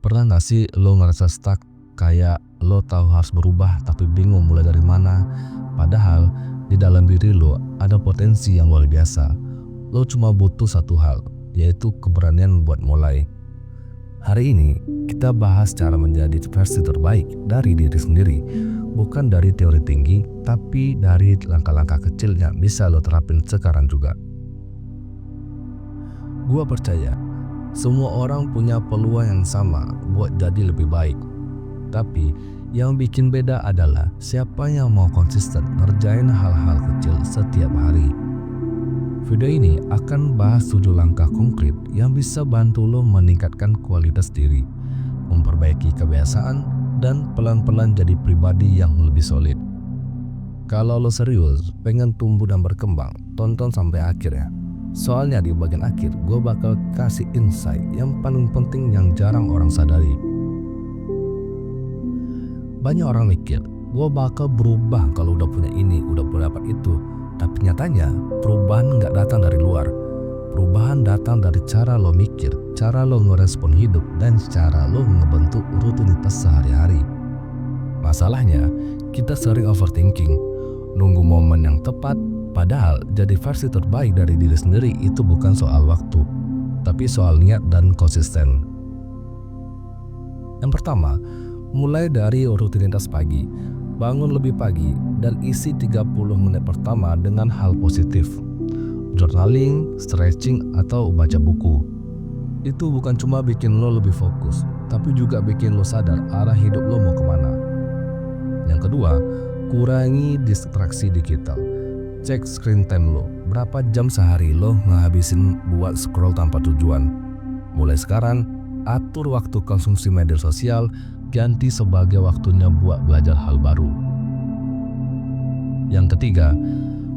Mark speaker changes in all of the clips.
Speaker 1: Pernah gak sih lo ngerasa stuck, kayak lo tahu harus berubah tapi bingung mulai dari mana? Padahal di dalam diri lo ada potensi yang luar biasa. Lo cuma butuh satu hal, yaitu keberanian buat mulai. Hari ini kita bahas cara menjadi versi terbaik dari diri sendiri. Bukan dari teori tinggi, tapi dari langkah-langkah kecil yang bisa lo terapin sekarang juga. Gua percaya semua orang punya peluang yang sama buat jadi lebih baik. Tapi yang bikin beda adalah siapa yang mau konsisten ngerjain hal-hal kecil setiap hari. Video ini akan bahas 7 langkah konkret yang bisa bantu lo meningkatkan kualitas diri, memperbaiki kebiasaan, dan pelan-pelan jadi pribadi yang lebih solid. Kalau lo serius pengen tumbuh dan berkembang, tonton sampai akhir ya. Soalnya di bagian akhir gue bakal kasih insight yang paling penting yang jarang orang sadari. Banyak orang mikir gue bakal berubah kalau udah punya ini, udah dapat itu. Tapi nyatanya perubahan gak datang dari luar. Perubahan datang dari cara lo mikir, cara lo ngerespon hidup, dan cara lo ngebentuk rutinitas sehari-hari. Masalahnya kita sering overthinking, nunggu momen yang tepat. Padahal jadi versi terbaik dari diri sendiri itu bukan soal waktu, tapi soal niat dan konsisten. Yang pertama, mulai dari rutinitas pagi. Bangun lebih pagi dan isi 30 menit pertama dengan hal positif. Journaling, stretching, atau baca buku. Itu bukan cuma bikin lo lebih fokus, tapi juga bikin lo sadar arah hidup lo mau kemana. Yang kedua, kurangi distraksi digital. Cek screen time lo, berapa jam sehari lo ngehabisin buat scroll tanpa tujuan. Mulai sekarang, atur waktu konsumsi media sosial, ganti sebagai waktunya buat belajar hal baru. Yang ketiga,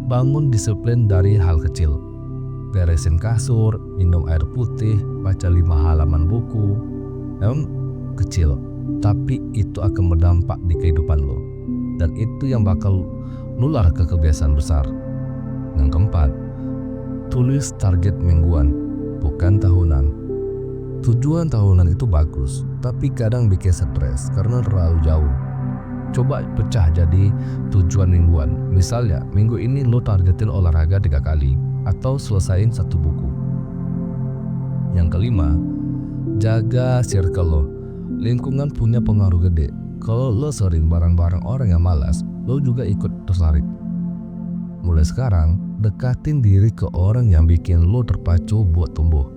Speaker 1: bangun disiplin dari hal kecil. Beresin kasur, minum air putih, baca 5 halaman buku. Kecil, tapi itu akan berdampak di kehidupan lo. Dan itu yang bakal nular ke kebiasaan besar. Yang keempat, tulis target mingguan, bukan tahunan. Tujuan tahunan itu bagus, tapi kadang bikin stres karena terlalu jauh. Coba pecah jadi tujuan mingguan. Misalnya, minggu ini lo targetin olahraga 3 kali atau selesain 1 buku. Yang kelima, jaga circle lo. Lingkungan punya pengaruh gede. Kalau lo sering bareng-bareng orang yang malas, lo juga ikut tertarik. Mulai sekarang, dekatin diri ke orang yang bikin lo terpacu buat tumbuh.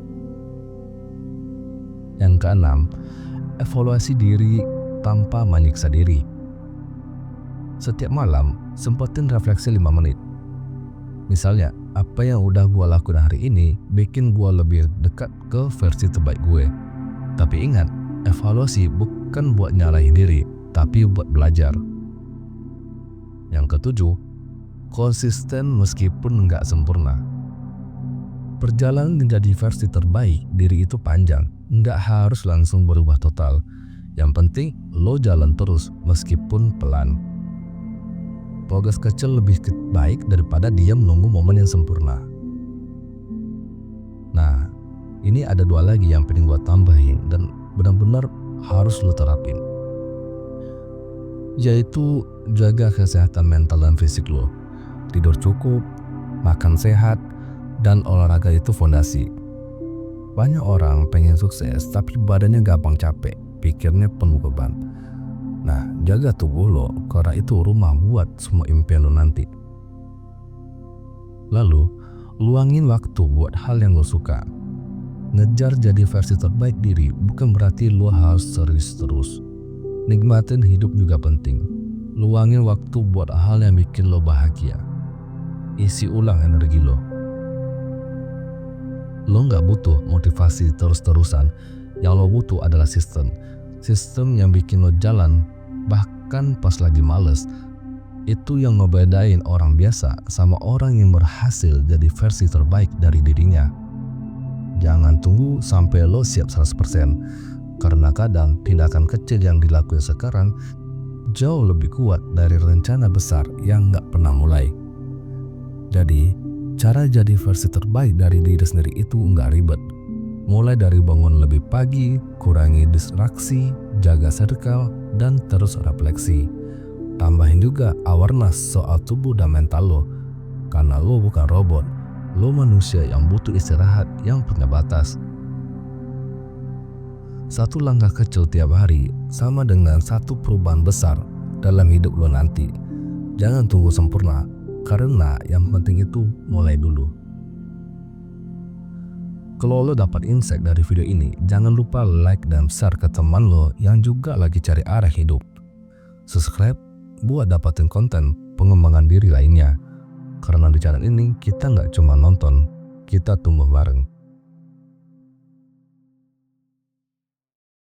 Speaker 1: Yang keenam, evaluasi diri tanpa menyiksa diri. Setiap malam, sempetin refleksi 5 menit. Misalnya, apa yang udah gue lakuin hari ini bikin gue lebih dekat ke versi terbaik gue. Tapi ingat, evaluasi bukan buat nyalahin diri, tapi buat belajar. Yang ketujuh, konsisten meskipun nggak sempurna. Perjalanan menjadi versi terbaik diri itu panjang, nggak harus langsung berubah total. Yang penting lo jalan terus meskipun pelan. Progres kecil lebih baik daripada diam menunggu momen yang sempurna. Nah, ini ada 2 lagi yang pengen gue tambahin dan benar-benar harus lo terapin. Yaitu jaga kesehatan mental dan fisik lo. Tidur cukup, makan sehat, dan olahraga itu fondasi. Banyak orang pengen sukses tapi badannya gampang capek, pikirnya penuh beban. Nah, jaga tubuh lo karena itu rumah buat semua impian lo nanti. Lalu, luangin waktu buat hal yang lo suka. Ngejar jadi versi terbaik diri bukan berarti lo harus serius terus. Nikmatin hidup juga penting. Luangin waktu buat hal yang bikin lo bahagia. Isi ulang energi lo. Lo gak butuh motivasi terus-terusan. Yang lo butuh adalah sistem. Sistem yang bikin lo jalan bahkan pas lagi males. Itu yang ngebedain orang biasa sama orang yang berhasil jadi versi terbaik dari dirinya. Jangan tunggu sampai lo siap 100%. Karena kadang tindakan kecil yang dilakuin sekarang jauh lebih kuat dari rencana besar yang gak pernah mulai. Jadi, cara jadi versi terbaik dari diri sendiri itu gak ribet. Mulai dari bangun lebih pagi, kurangi distraksi, jaga circle, dan terus refleksi. Tambahin juga awareness soal tubuh dan mental lo. Karena lo bukan robot, lo manusia yang butuh istirahat yang punya batas. Satu langkah kecil tiap hari sama dengan satu perubahan besar dalam hidup lo nanti. Jangan tunggu sempurna, karena yang penting itu mulai dulu. Kalau lo dapat insight dari video ini, jangan lupa like dan share ke teman lo yang juga lagi cari arah hidup. Subscribe buat dapetin konten pengembangan diri lainnya. Karena di channel ini kita nggak cuma nonton, kita tumbuh bareng.